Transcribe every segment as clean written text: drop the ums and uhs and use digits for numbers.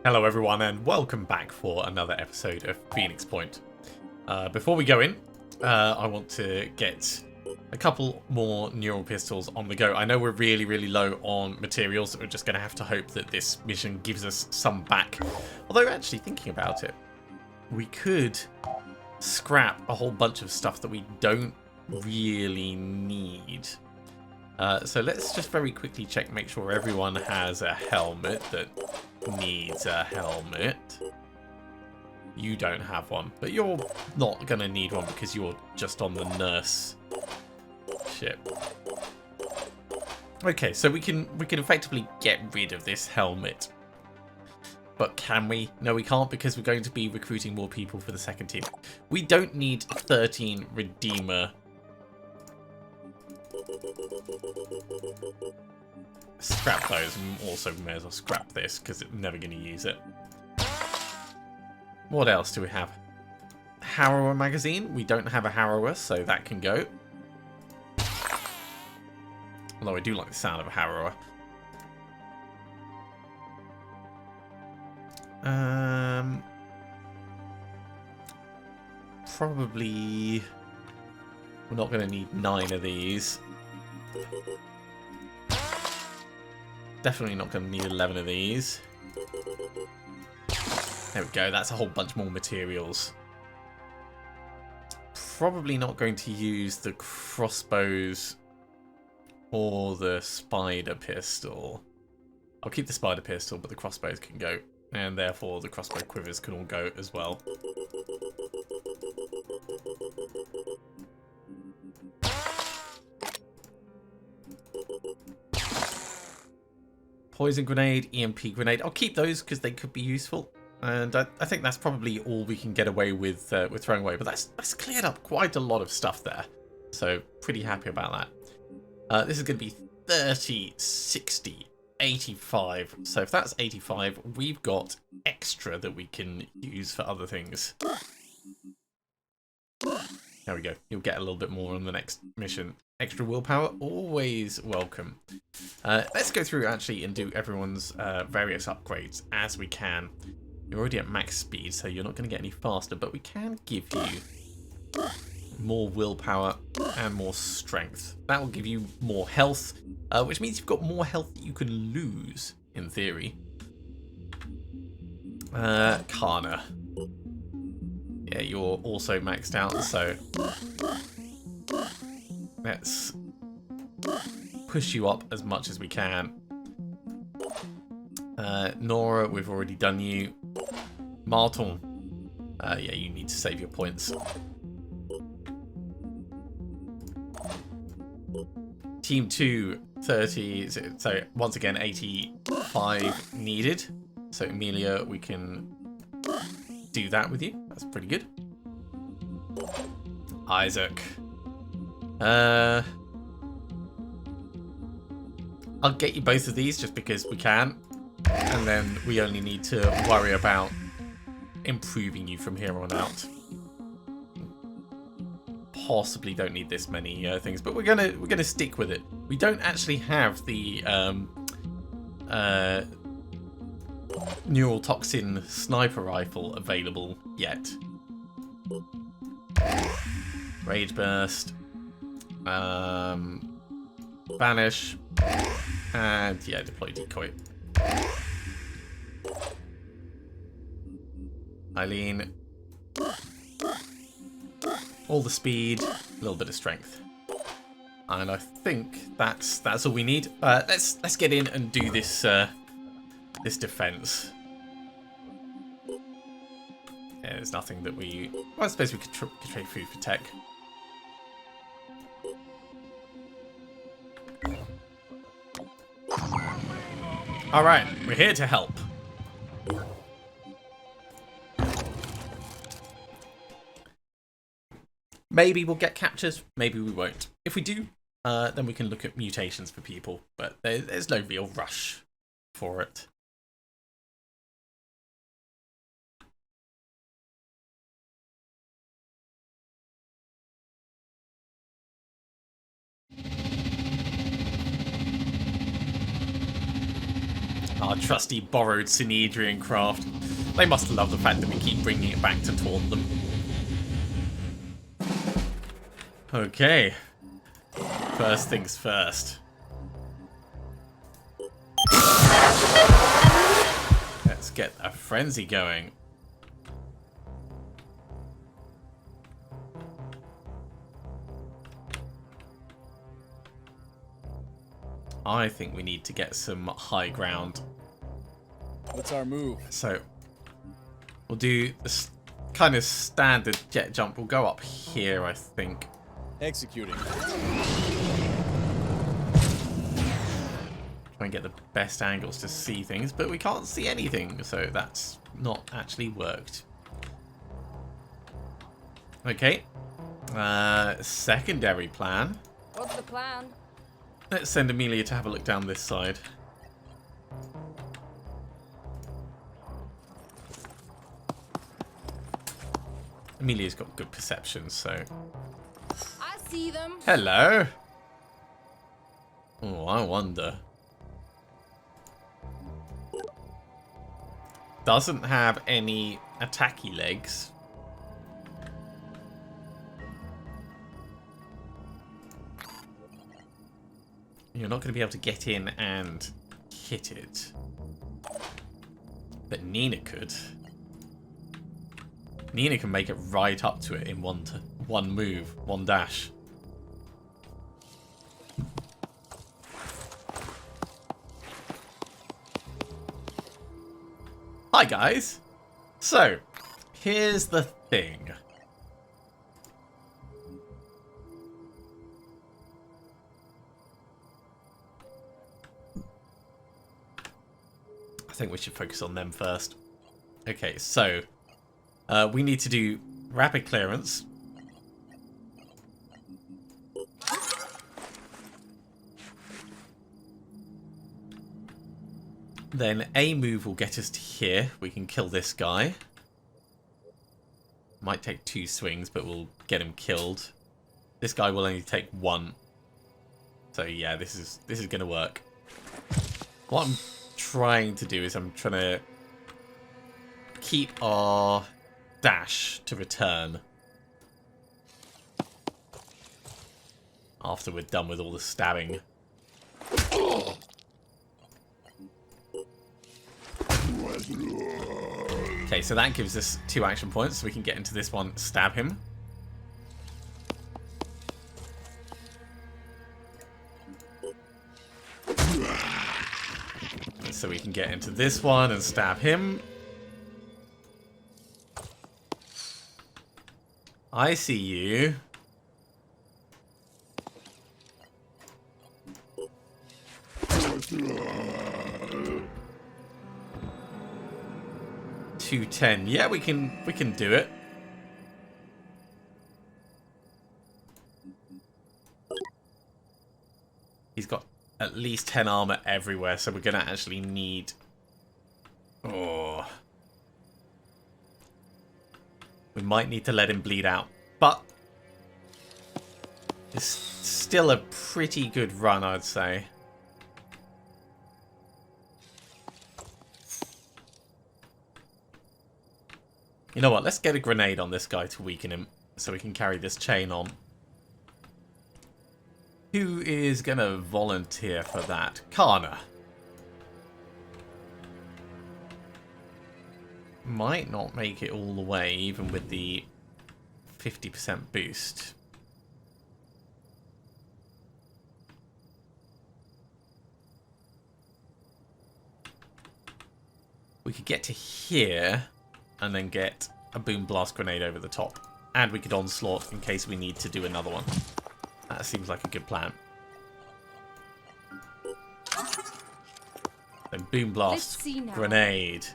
Hello everyone and welcome back for another episode of Phoenix Point. Before we go in, I want to get a couple more neural pistols on the go. I know we're really low on materials, so we're just going to have to hope that this mission gives us some back. Although actually thinking about it, we could scrap a whole bunch of stuff that we don't really need. So let's just very quickly check, make sure everyone has a helmet that needs a helmet. You don't have one, but you're not going to need one because you're just on the nurse ship. Okay, so we can effectively get rid of this helmet. But can we? No, we can't, because we're going to be recruiting more people for the second team. We don't need 13 Redeemer. Scrap those, and also may as well scrap this because I'm never going to use it. What else do we have? Harrower magazine. We don't have a Harrower, so that can go. Although I do like the sound of a Harrower. Probably we're not going to need 9 of these. Definitely not going to need 11 of these. There we go, that's a whole bunch more materials. Probably not going to use the crossbows or the spider pistol. I'll keep the spider pistol, but the crossbows can go. And therefore the crossbow quivers can all go as well. Poison grenade, EMP grenade. I'll keep those because they could be useful. And I think that's probably all we can get away with throwing away. But that's cleared up quite a lot of stuff there. So pretty happy about that. This is going to be 30, 60, 85. So if that's 85, we've got extra that we can use for other things. There we go. You'll get a little bit more on the next mission. Extra willpower, always welcome. Let's go through actually and do everyone's various upgrades as we can. You're already at max speed, so you're not going to get any faster, but we can give you more willpower and more strength. That will give you more health, which means you've got more health that you can lose, in theory. Kana. Yeah, you're also maxed out, so let's push you up as much as we can. Nora, we've already done you. Marton, yeah, you need to save your points. Team 2, 30, so once again 85 needed. So Amelia, we can do that with you. That's pretty good. Isaac. I'll get you both of these just because we can. And then we only need to worry about improving you from here on out. Possibly don't need this many things, but we're gonna stick with it. We don't actually have the neural toxin sniper rifle available yet. Rage burst, banish, and yeah, deploy decoy. Eileen, all the speed, a little bit of strength, and I think that's all we need. Let's get in and do this this defense. Yeah, there's nothing that we. Well, I suppose we could trade food for tech. All right, we're here to help. Maybe we'll get captures, maybe we won't. If we do, then we can look at mutations for people, but there's no real rush for it. Our trusty borrowed Synedrian craft. They must love the fact that we keep bringing it back to taunt them. Okay. First things first. Let's get a frenzy going. I think we need to get some high ground. What's our move? So, we'll do this kind of standard jet jump. We'll go up here, I think. Executing. Try and get the best angles to see things, but we can't see anything, so that's not actually worked. Okay. Secondary plan. What's the plan? Let's send Amelia to have a look down this side. Amelia's got good perception, so... I see them. Hello! Oh, I wonder. Doesn't have any attacky legs. You're not going to be able to get in and hit it. But Nina could. Nina can make it right up to it in one move, one dash. Hi guys! So, here's the thing. I think we should focus on them first. Okay, so we need to do rapid clearance. Then a move will get us to here. We can kill this guy. Might take 2 swings, but we'll get him killed. This guy will only take 1. So yeah, this is going to work. What I'm trying to do is I'm trying to keep our dash to return after we're done with all the stabbing. Okay, so that gives us 2 action points, so we can get into this one, stab him. So we can get into this one and stab him. I see you. $210. Yeah, we can do it. He's got at least 10 armor everywhere, so we're going to actually need... Oh. We might need to let him bleed out, but it's still a pretty good run, I'd say. You know what, let's get a grenade on this guy to weaken him, so we can carry this chain on. Who is going to volunteer for that? Kana. Might not make it all the way, even with the 50% boost. We could get to here and then get a boom blast grenade over the top. And we could onslaught in case we need to do another one. That seems like a good plan. Then boom blast grenade.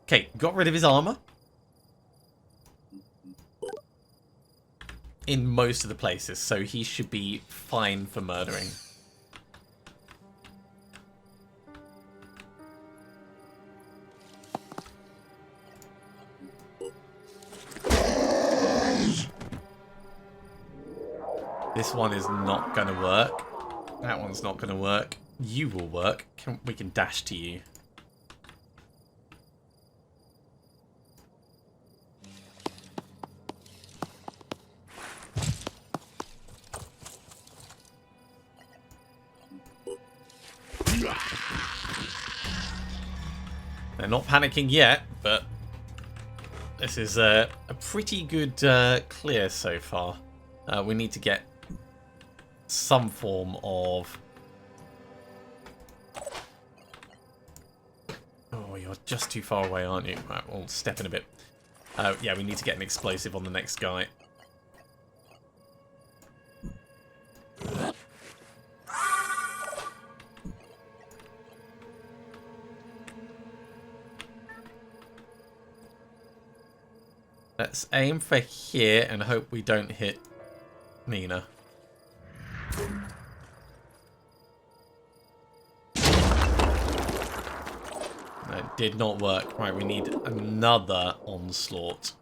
Okay, got rid of his armor. In most of the places, so he should be fine for murdering. This one is not going to work. That one's not going to work. You will work. We can dash to you. They're not panicking yet, but this is a pretty good clear so far. We need to get some form of... Oh, you're just too far away, aren't you? Right, we'll step in a bit. Yeah, we need to get an explosive on the next guy. Let's aim for here and hope we don't hit Nina. That did not work. Right, we need another onslaught.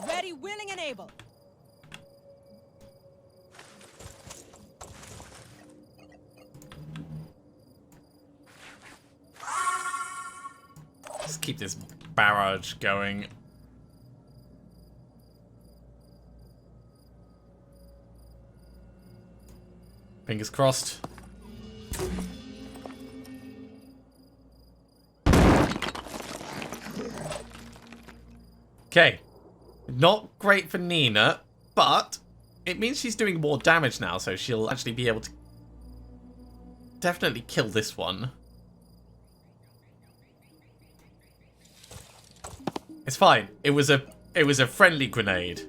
Ready, willing, and able. Let's keep this barrage going. Fingers crossed. Okay. Not great for Nina, but it means she's doing more damage now, so she'll actually be able to definitely kill this one. It's fine. It was a friendly grenade.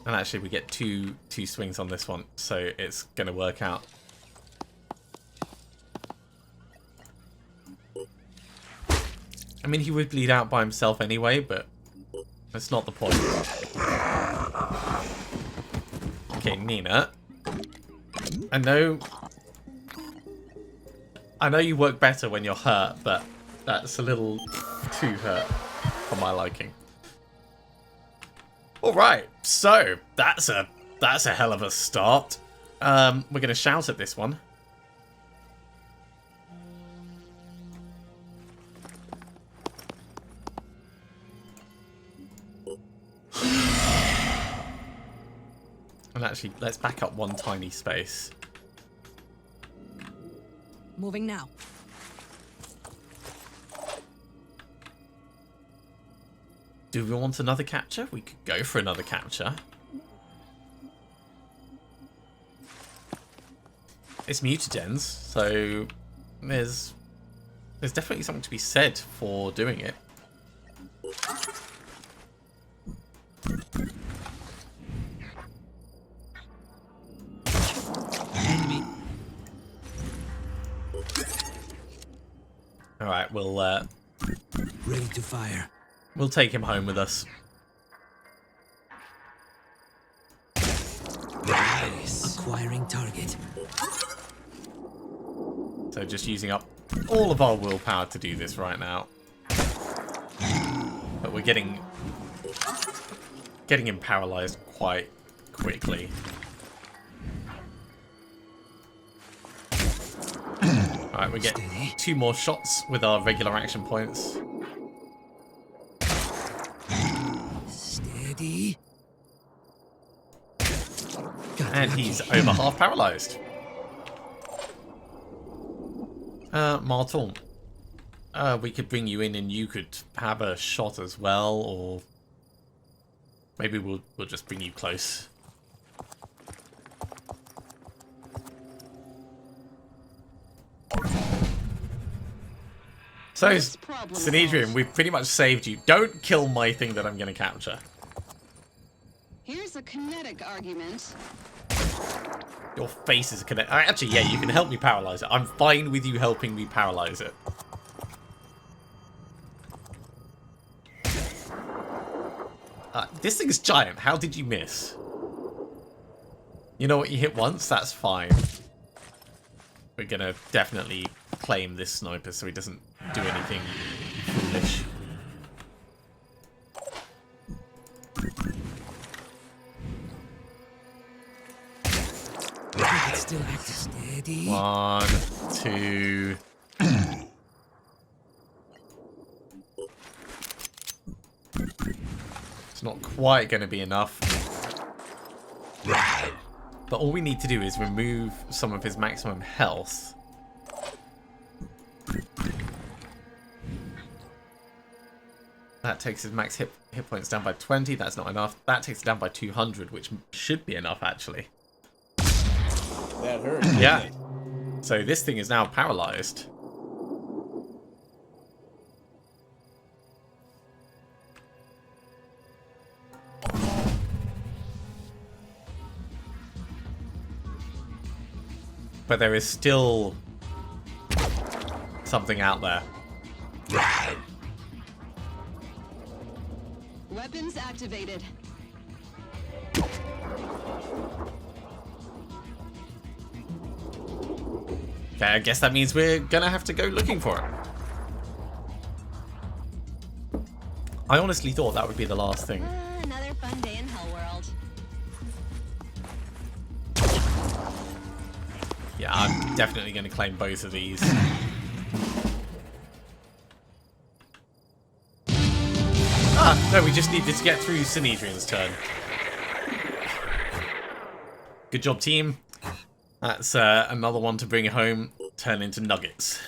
And actually we get two swings on this one, so it's gonna work out. I mean, he would bleed out by himself anyway, but that's not the point. Okay, Nina. I know you work better when you're hurt, but that's a little too hurt for my liking. Alright, so that's a hell of a start. We're gonna shout at this one. And actually, let's back up one tiny space. Moving now. Do we want another capture? We could go for another capture. It's mutagens, so there's definitely something to be said for doing it. All right, we'll ready to fire. We'll take him home with us. Nice. Acquiring target. So just using up all of our willpower to do this right now. But we're getting him paralyzed quite quickly. Alright, we get 2 more shots with our regular action points. Steady. And he's over half paralyzed. Martel. We could bring you in and you could have a shot as well, or maybe we'll just bring you close. So, Sinedrian, we've pretty much saved you. Don't kill my thing that I'm going to capture. Here's a kinetic argument. Your face is connected. Actually, yeah, you can help me paralyze it. I'm fine with you helping me paralyze it. This thing's giant. How did you miss? You know what? You hit once. That's fine. We're going to definitely claim this sniper so he doesn't do anything foolish. Target still active. Steady. 1, 2. It's not quite going to be enough. But all we need to do is remove some of his maximum health. That takes his max hit points down by 20. That's not enough. That takes it down by 200, which should be enough, actually. That hurt. Yeah. So this thing is now paralyzed. But there is still something out there. Weapons activated. Okay, I guess that means we're gonna have to go looking for it. I honestly thought that would be the last thing. Another fun day in Hellworld. Yeah, I'm definitely going to claim both of these. Ah, no, we just needed to get through Sinedrian's turn. Good job, team. That's another one to bring home, turn into nuggets.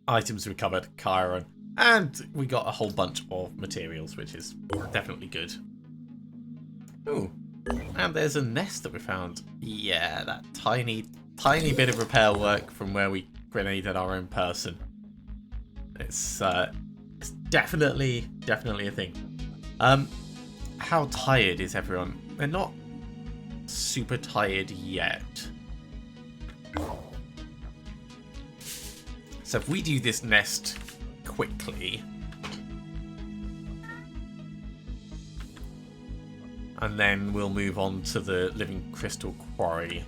Items recovered, Chiron. And we got a whole bunch of materials, which is definitely good. Ooh. And there's a nest that we found. Yeah, that tiny bit of repair work from where we grenaded our own person. It's definitely a thing. How tired is everyone? They're not super tired yet. So if we do this nest quickly, and then we'll move on to the Living Crystal Quarry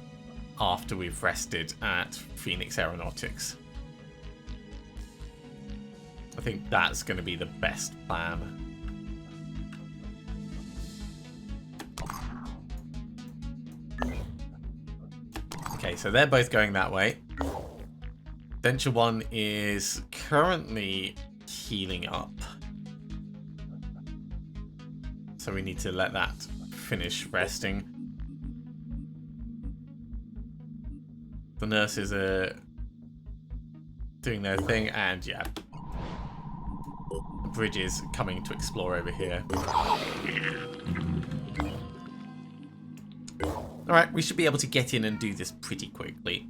after we've rested at Phoenix Aeronautics. I think that's going to be the best plan. Okay, so they're both going that way. Venture 1 is currently healing up. So we need to let that finish resting. The nurses are doing their thing, and yeah. The bridge is coming to explore over here. Alright, we should be able to get in and do this pretty quickly.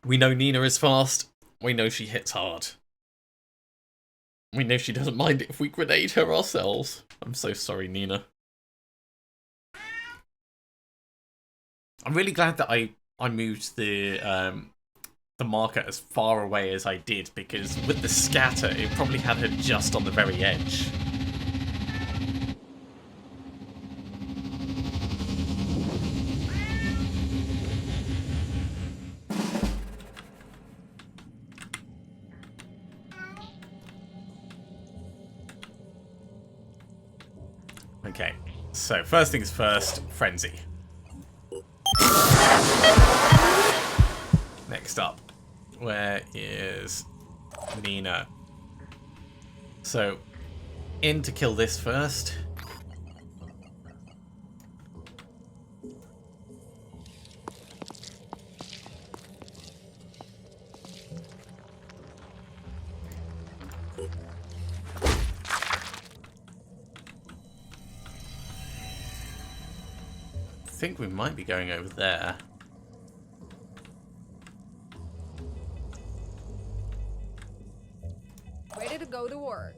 We know Nina is fast. We know she hits hard. We know she doesn't mind it if we grenade her ourselves. I'm so sorry, Nina. I'm really glad that I moved the marker as far away as I did, because with the scatter, it probably had her just on the very edge. Okay, so first things first, Frenzy. Next up, where is Nina? So, in to kill this first. I think we might be going over there. Ready to go to work.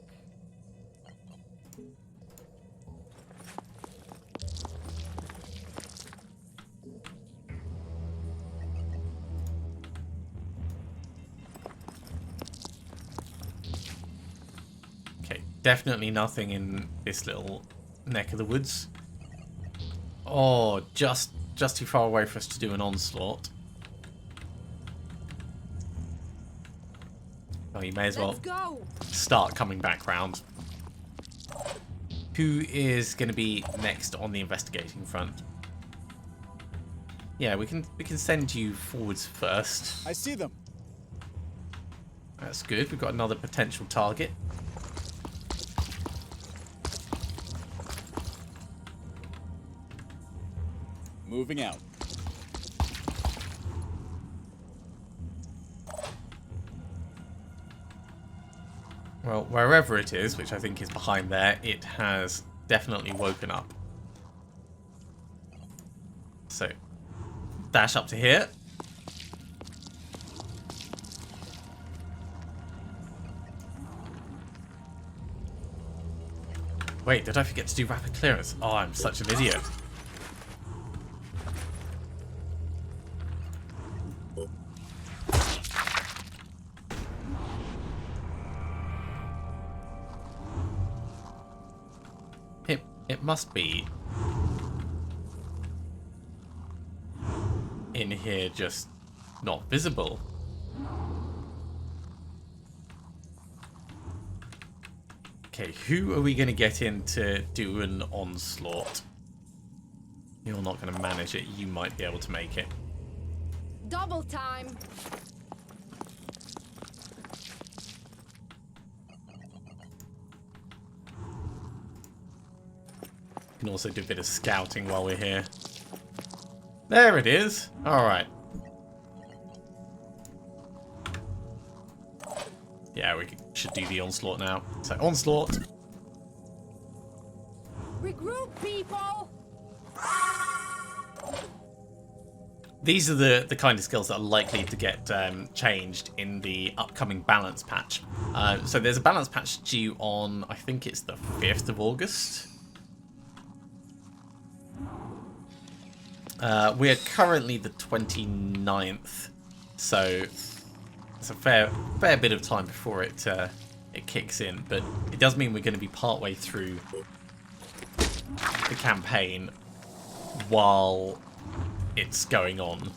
Okay, Definitely nothing in this little neck of the woods. Oh, just too far away for us to do an onslaught. Oh, you may as well Let's go. start coming back round. Who is going to be next on the investigating front? Yeah, we can send you forwards first. I see them. That's good. We've got another potential target. Moving out. Well, wherever it is, which I think is behind there, it has definitely woken up. So, dash up to here. Wait, did I forget to do rapid clearance? Oh, I'm such an idiot. It must be in here, just not visible. Okay, who are we going to get in to do an onslaught? You're not going to manage it. You might be able to make it. Double time. Can also do a bit of scouting while we're here. There it is. All right. Yeah, we should do the onslaught now. So onslaught. Regroup, people. These are the kind of skills that are likely to get changed in the upcoming balance patch. So there's a balance patch due on, I think it's the 5th of August. We're currently the 29th, so it's a fair bit of time before it kicks in. But it does mean we're going to be partway through the campaign while it's going on.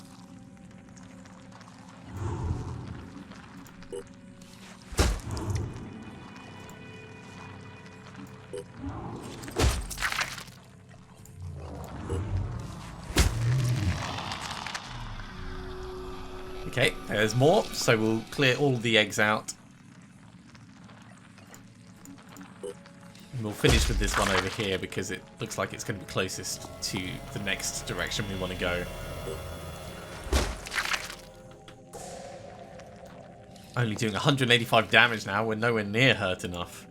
Okay, there's more, so we'll clear all the eggs out. And we'll finish with this one over here because it looks like it's going to be closest to the next direction we want to go. Only doing 185 damage now, we're nowhere near hurt enough.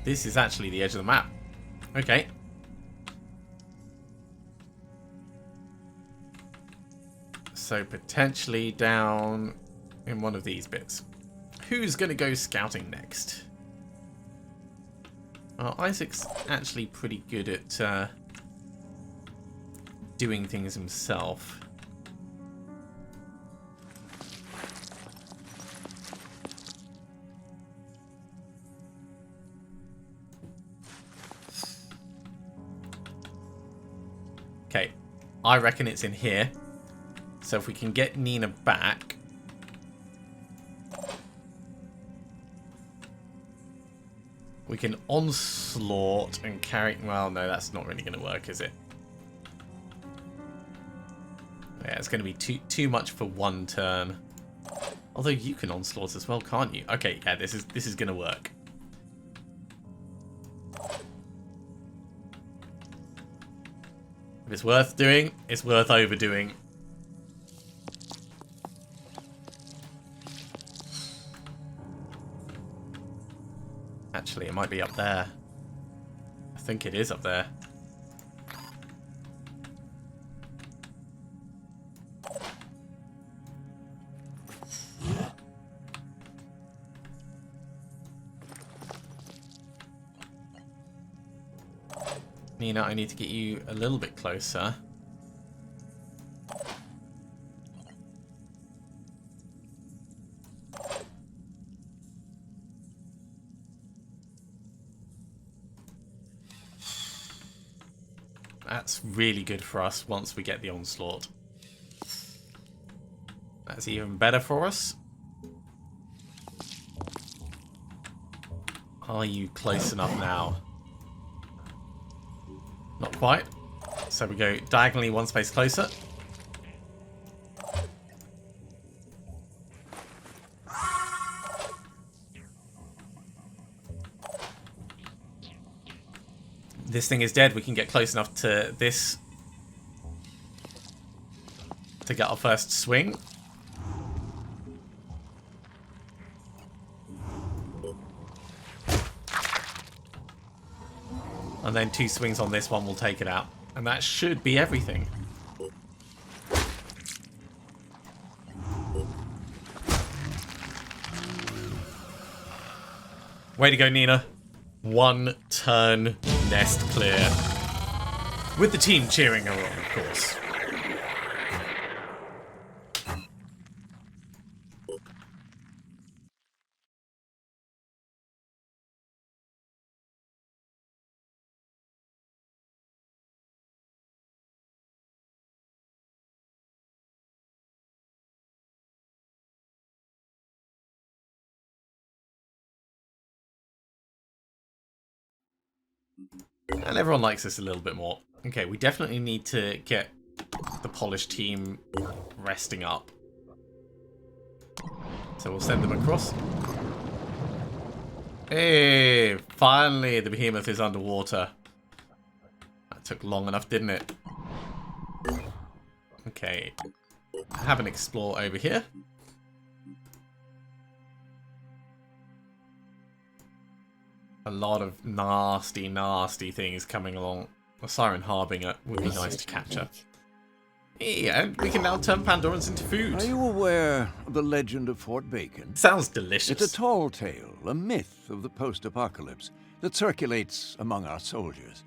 This is actually the edge of the map. Okay. So potentially down in one of these bits. Who's going to go scouting next? Well, Isaac's actually pretty good at doing things himself. Okay, I reckon it's in here. So if we can get Nina back, we can onslaught and carry... Well, no, that's not really going to work, is it? Yeah, it's going to be too much for one turn. Although you can onslaught as well, can't you? Okay, yeah, this is going to work. If it's worth doing, it's worth overdoing. Actually, it might be up there. I think it is up there. Nina, I need to get you a little bit closer. That's really good for us once we get the onslaught. That's even better for us. Are you close enough now? Not quite. So we go diagonally one space closer. This thing is dead. We can get close enough to this to get our first swing. And then 2 swings on this one will take it out. And that should be everything. Way to go, Nina. 1 turn nest clear. With the team cheering her on, of course. And everyone likes this a little bit more. Okay, we definitely need to get the polished team resting up. So we'll send them across. Hey, finally the behemoth is underwater. That took long enough, didn't it? Okay, have an explore over here. A lot of nasty, nasty things coming along. A Siren Harbinger would be nice to capture. Yeah, and we can now turn Pandorans into food. Are you aware of the legend of Fort Bacon? Sounds delicious. It's a tall tale, a myth of the post-apocalypse that circulates among our soldiers.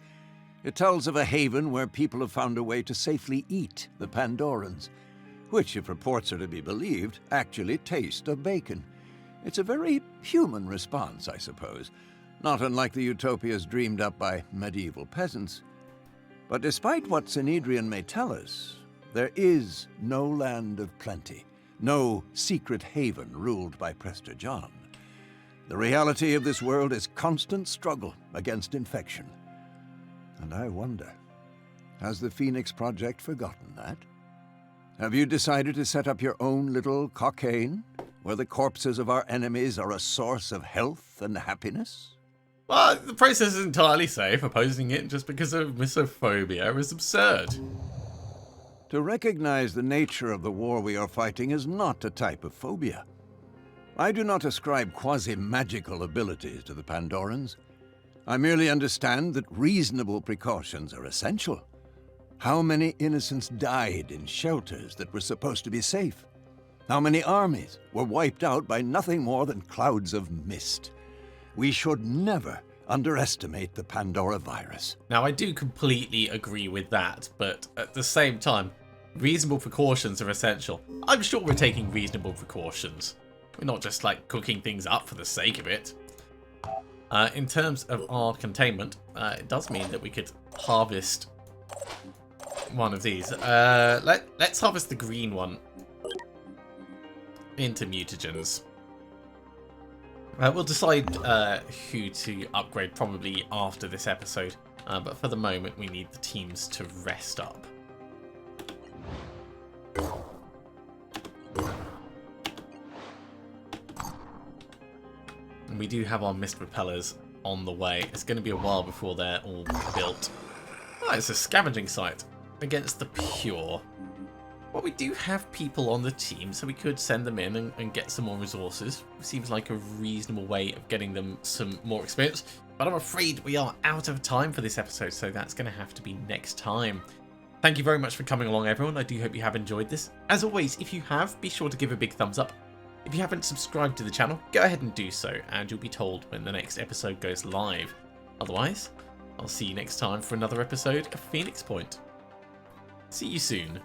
It tells of a haven where people have found a way to safely eat the Pandorans, which, if reports are to be believed, actually taste of bacon. It's a very human response, I suppose. Not unlike the utopias dreamed up by medieval peasants. But despite what Synedrian may tell us, there is no land of plenty, no secret haven ruled by Prester John. The reality of this world is constant struggle against infection. And I wonder, has the Phoenix Project forgotten that? Have you decided to set up your own little cockaigne, where the corpses of our enemies are a source of health and happiness? Well, the process is entirely safe. Opposing it just because of misophobia is absurd. To recognize the nature of the war we are fighting is not a type of phobia. I do not ascribe quasi-magical abilities to the Pandorans. I merely understand that reasonable precautions are essential. How many innocents died in shelters that were supposed to be safe? How many armies were wiped out by nothing more than clouds of mist? We should never underestimate the Pandora virus. Now, I do completely agree with that, but at the same time, reasonable precautions are essential. I'm sure we're taking reasonable precautions. We're not just, like, cooking things up for the sake of it. In terms of our containment, it does mean that we could harvest one of these. Let's harvest the green one into mutagens. We'll decide who to upgrade probably after this episode, but for the moment we need the teams to rest up. And we do have our mist repellers on the way. It's going to be a while before they're all built. Oh, it's a scavenging site against the pure. Well, we do have people on the team, so we could send them in and get some more resources. Seems like a reasonable way of getting them some more experience. But I'm afraid we are out of time for this episode, so that's going to have to be next time. Thank you very much for coming along, everyone. I do hope you have enjoyed this. As always, if you have, be sure to give a big thumbs up. If you haven't subscribed to the channel, go ahead and do so, and you'll be told when the next episode goes live. Otherwise, I'll see you next time for another episode of Phoenix Point. See you soon.